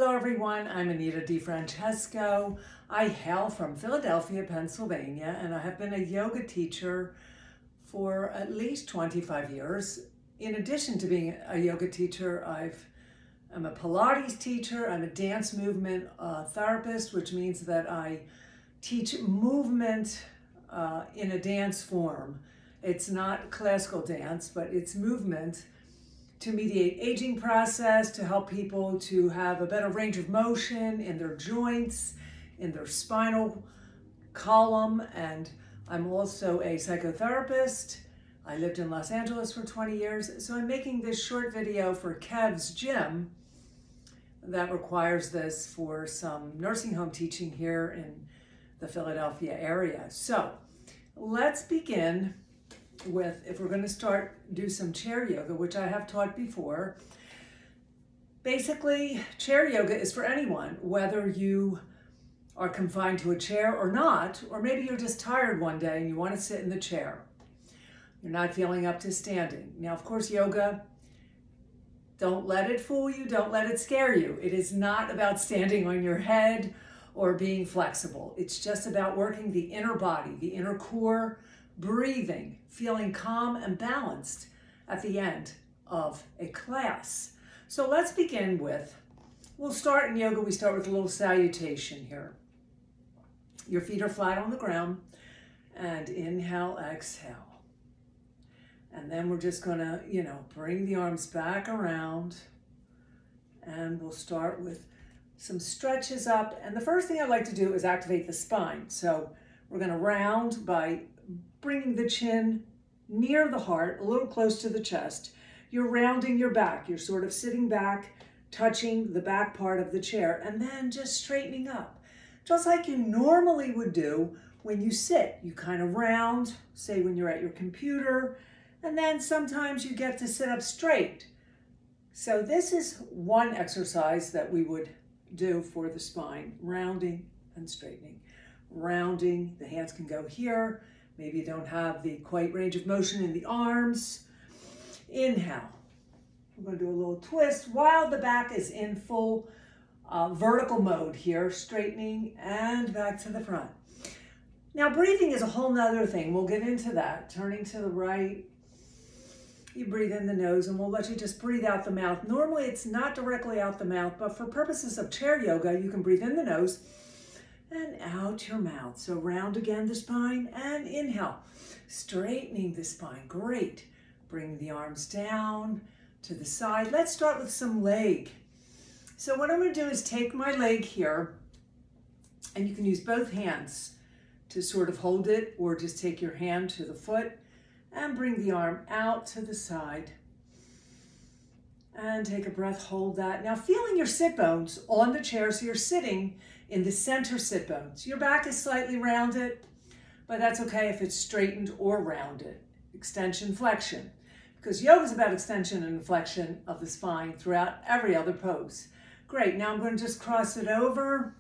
Hello everyone, I'm Anita DeFrancesco. I hail from Philadelphia, Pennsylvania, and I have been a yoga teacher for at least 25 years. In addition to being a yoga teacher, I'm a Pilates teacher, I'm a dance movement therapist, which means that I teach movement in a dance form. It's not classical dance, but it's movement to mediate aging process, to help people to have a better range of motion in their joints, in their spinal column. And I'm also a psychotherapist. I lived in Los Angeles for 20 years. So I'm making this short video for Kev's Gym that requires this for some nursing home teaching here in the Philadelphia area. So let's begin with, if we're going to do some chair yoga, which I have taught before. Basically, chair yoga is for anyone, whether you are confined to a chair or not, or maybe you're just tired one day and you want to sit in the chair. You're not feeling up to standing. Now, of course, yoga, don't let it fool you, don't let it scare you. It is not about standing on your head or being flexible. It's just about working the inner body, the inner core, breathing, feeling calm and balanced at the end of a class. So let's begin with, we'll start in yoga, we start with a little salutation here. Your feet are flat on the ground, and inhale, exhale. And then we're just gonna, bring the arms back around, and we'll start with some stretches up. And the first thing I like to do is activate the spine. So we're gonna round by bringing the chin near the heart, a little close to the chest. You're rounding your back. You're sort of sitting back, touching the back part of the chair, and then just straightening up. Just like you normally would do when you sit. You kind of round, say when you're at your computer, and then sometimes you get to sit up straight. So this is one exercise that we would do for the spine, rounding and straightening. Rounding, the hands can go here. Maybe you don't have the quite range of motion in the arms. Inhale. We're going to do a little twist while the back is in full vertical mode here, straightening and back to the front. Now, breathing is a whole nother thing. We'll get into that. Turning to the right, you breathe in the nose, and we'll let you just breathe out the mouth. Normally, it's not directly out the mouth, but for purposes of chair yoga, you can breathe in the nose and out your mouth. So round again the spine and inhale, straightening the spine. Great. Bring the arms down to the side. Let's start with some leg. So what I'm going to do is take my leg here, and you can use both hands to sort of hold it, or just take your hand to the foot and bring the arm out to the side. And take a breath, hold that. Now feeling your sit bones on the chair, so you're sitting in the center sit bones. Your back is slightly rounded, but that's okay if it's straightened or rounded. Extension, flexion. Because yoga is about extension and flexion of the spine throughout every other pose. Great, now I'm going to just cross it over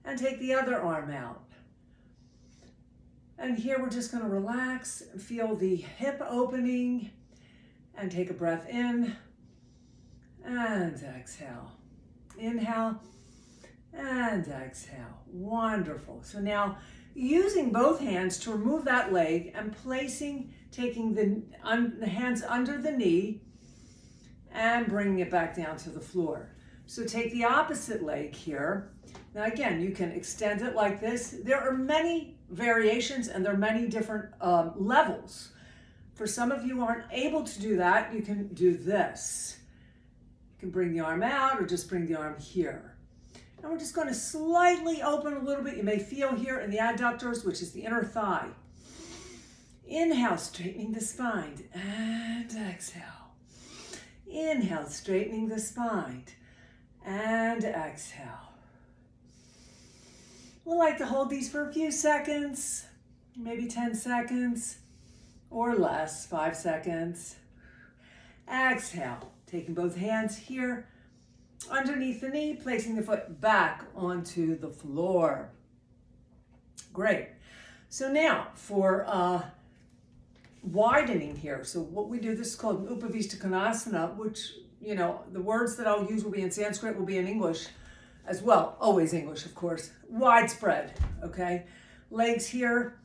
and take the other arm out. And here we're just going to relax, feel the hip opening, and take a breath in and exhale. Inhale and exhale. Wonderful. So now using both hands to remove that leg and taking the hands under the knee and bringing it back down to the floor. So take the opposite leg here. Now again, you can extend it like this. There are many variations and there are many different levels. For some of you who aren't able to do that, you can do this. You can bring the arm out or just bring the arm here. And we're just going to slightly open a little bit. You may feel here in the adductors, which is the inner thigh. Inhale, straightening the spine, and exhale. Inhale, straightening the spine, and exhale. We'll like to hold these for a few seconds, maybe 10 seconds, or less, 5 seconds. Exhale, taking both hands here, underneath the knee, placing the foot back onto the floor. Great. So now for widening here. So what we do, this is called Upavishta Konasana, which, the words that I'll use will be in Sanskrit, will be in English. as well. Always English, of course. Widespread, okay? Legs here.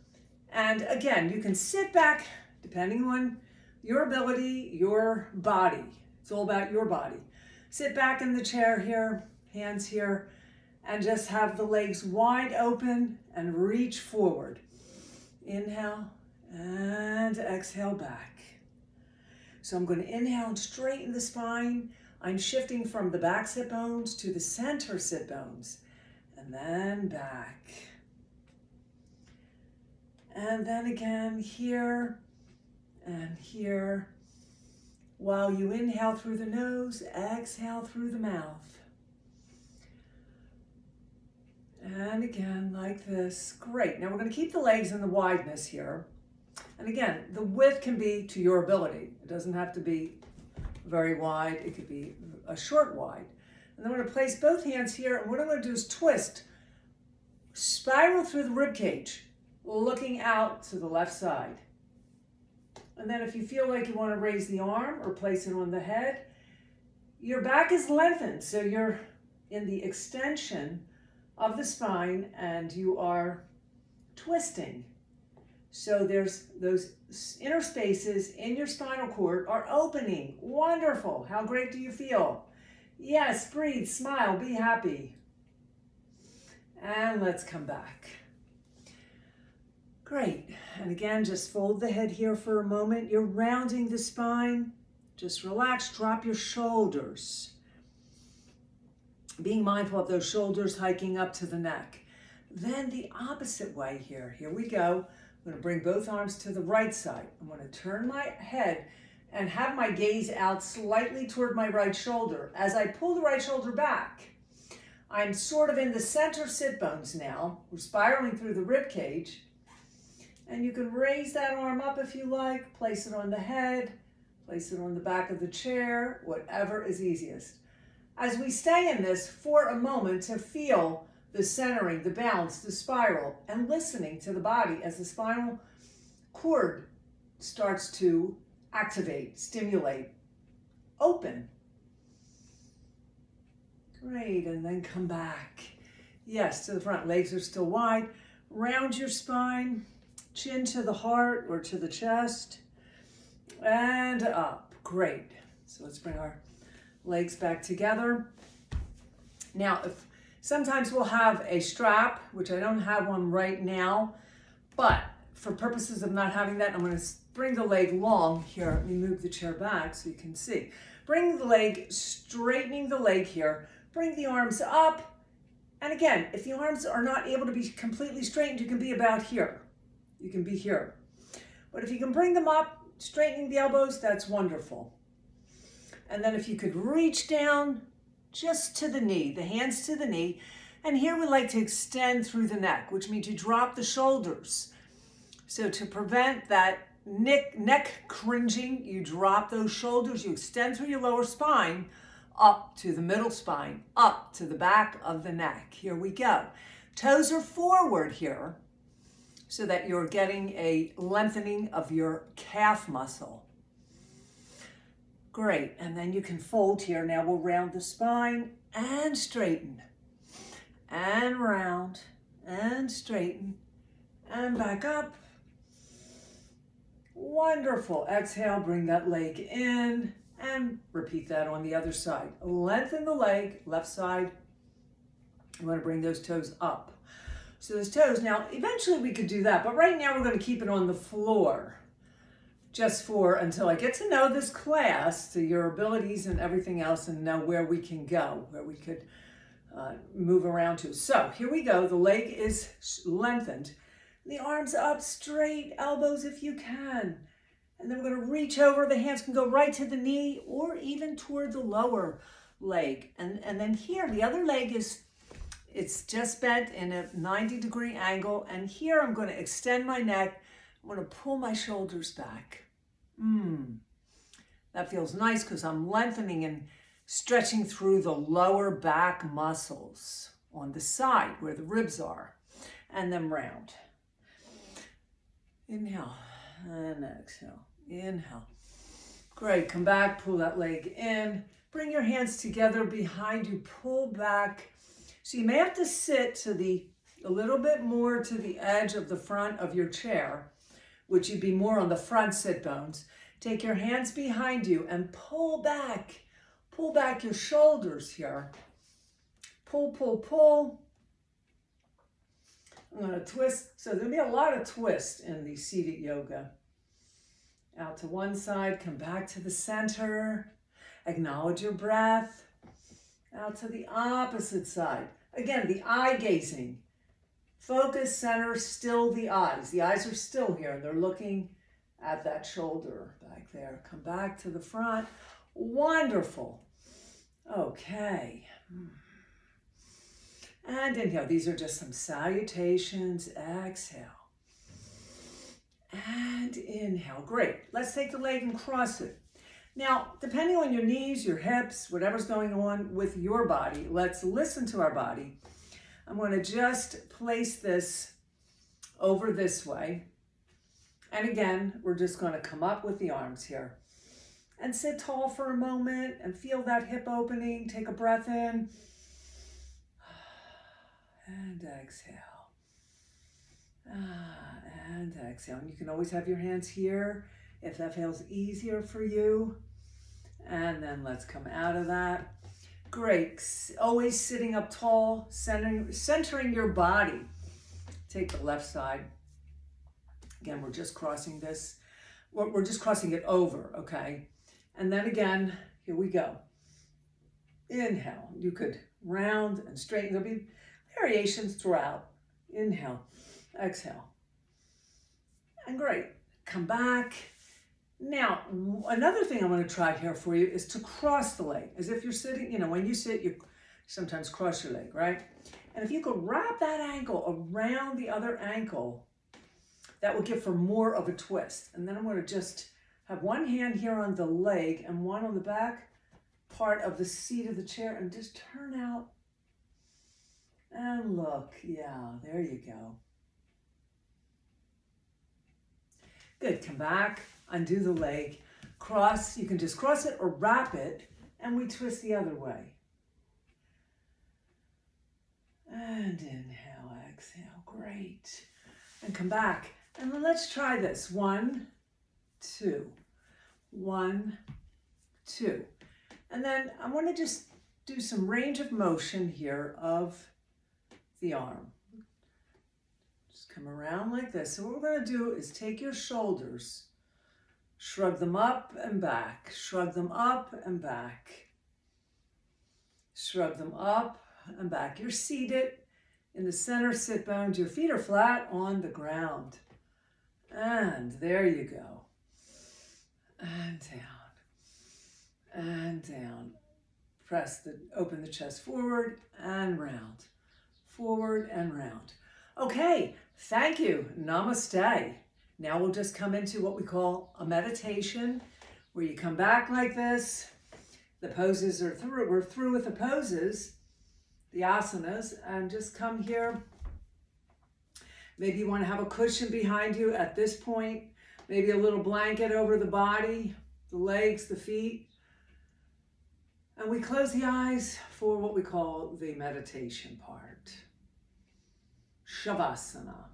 And again, you can sit back depending on your ability, your body. It's all about your body. Sit back in the chair here, hands here, and just have the legs wide open and reach forward. Inhale and exhale back. So I'm going to inhale and straighten the spine. I'm shifting from the back sit bones to the center sit bones, and then back. And then again here and here. While you inhale through the nose, exhale through the mouth. And again, like this. Great. Now we're going to keep the legs in the wideness here. And again, the width can be to your ability. It doesn't have to be very wide. It could be a short wide. And then we're going to place both hands here. And what I'm going to do is twist, spiral through the rib cage, looking out to the left side. And then if you feel like you want to raise the arm or place it on the head, your back is lengthened. So you're in the extension of the spine and you are twisting. So there's those inner spaces in your spinal cord are opening. Wonderful. How great do you feel? Yes, breathe, smile, be happy. And let's come back. Great. And again, just fold the head here for a moment. You're rounding the spine. Just relax, drop your shoulders. Being mindful of those shoulders hiking up to the neck. Then the opposite way here. Here we go. I'm going to bring both arms to the right side. I'm going to turn my head and have my gaze out slightly toward my right shoulder. As I pull the right shoulder back, I'm sort of in the center sit bones now. We're spiraling through the rib cage. And you can raise that arm up if you like, place it on the head, place it on the back of the chair, whatever is easiest. As we stay in this for a moment to feel the centering, the balance, the spiral, and listening to the body as the spinal cord starts to activate, stimulate, open. Great, and then come back. Yes, to the front. Legs are still wide. Round your spine. Chin to the heart or to the chest, and up. Great. So let's bring our legs back together. Now, if sometimes we'll have a strap, which I don't have one right now, but for purposes of not having that, I'm going to bring the leg long here. Let me move the chair back so you can see. Bring the leg, straightening the leg here. Bring the arms up. And again, if the arms are not able to be completely straightened, you can be about here. You can be here. But if you can bring them up, straightening the elbows, that's wonderful. And then if you could reach down just to the knee, the hands to the knee. And here we like to extend through the neck, which means you drop the shoulders. So to prevent that neck cringing, you drop those shoulders, you extend through your lower spine, up to the middle spine, up to the back of the neck. Here we go. Toes are forward here, so that you're getting a lengthening of your calf muscle. Great, and then you can fold here. Now we'll round the spine and straighten, and round, and straighten, and back up. Wonderful. Exhale, bring that leg in, and repeat that on the other side. Lengthen the leg, left side. You want to bring those toes up. So those toes, now eventually we could do that, but right now we're going to keep it on the floor just for until I get to know this class, to your abilities and everything else, and know where we can go, where we could move around to. So here we go. The leg is lengthened. The arms up straight, elbows if you can. And then we're going to reach over. The hands can go right to the knee or even toward the lower leg. And then here, the other leg is, it's just bent in a 90-degree angle. And here I'm going to extend my neck. I'm going to pull my shoulders back. That feels nice because I'm lengthening and stretching through the lower back muscles on the side where the ribs are. And then round. Inhale and exhale. Inhale. Great. Come back. Pull that leg in. Bring your hands together behind you. Pull back. So you may have to sit to a little bit more to the edge of the front of your chair, which you'd be more on the front sit bones. Take your hands behind you and pull back your shoulders here. Pull, pull, pull. I'm going to twist. So there'll be a lot of twist in the seated yoga. Out to one side, come back to the center. Acknowledge your breath. Out to the opposite side. Again, the eye gazing. Focus, center, still the eyes. The eyes are still here. They're looking at that shoulder back there. Come back to the front. Wonderful. Okay. And inhale. These are just some salutations. Exhale. And inhale. Great. Let's take the leg and cross it. Now, depending on your knees, your hips, whatever's going on with your body, let's listen to our body. I'm going to just place this over this way. And again, we're just going to come up with the arms here. And sit tall for a moment and feel that hip opening. Take a breath in. And exhale. And exhale. And you can always have your hands here if that feels easier for you. And then let's come out of that. Great. Always sitting up tall, centering your body. Take the left side. Again, we're just crossing this. We're just crossing it over, okay? And then again, here we go. Inhale. You could round and straighten. There'll be variations throughout. Inhale. Exhale. And great. Come back. Now, another thing I'm going to try here for you is to cross the leg. As if you're sitting, when you sit, you sometimes cross your leg, right? And if you could wrap that ankle around the other ankle, that will give for more of a twist. And then I'm going to just have one hand here on the leg and one on the back part of the seat of the chair and just turn out and look. Yeah, there you go. Good. Come back. Undo the leg, cross, you can just cross it or wrap it, and we twist the other way. And inhale, exhale, great. And come back, and then let's try this. 1, 2, 1, 2. And then I want to just do some range of motion here of the arm. Just come around like this. So what we're going to do is take your shoulders, shrug them up and back, shrug them up and back, shrug them up and back. You're seated in the center sit bones. Your feet are flat on the ground. And there you go. And down. And down. Open the chest forward and round. Forward and round. Okay, thank you. Namaste. Now we'll just come into what we call a meditation, where you come back like this. The poses are through. We're through with the poses, the asanas, and just come here. Maybe you want to have a cushion behind you at this point. Maybe a little blanket over the body, the legs, the feet. And we close the eyes for what we call the meditation part. Shavasana.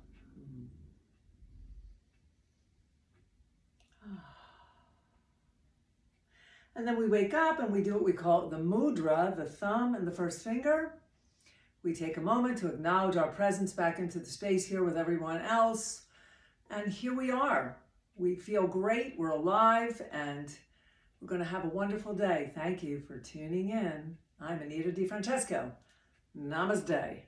And then we wake up and we do what we call the mudra, the thumb and the first finger. We take a moment to acknowledge our presence back into the space here with everyone else. And here we are. We feel great, we're alive, and we're going to have a wonderful day. Thank you for tuning in. I'm Anita DeFrancesco. Namaste.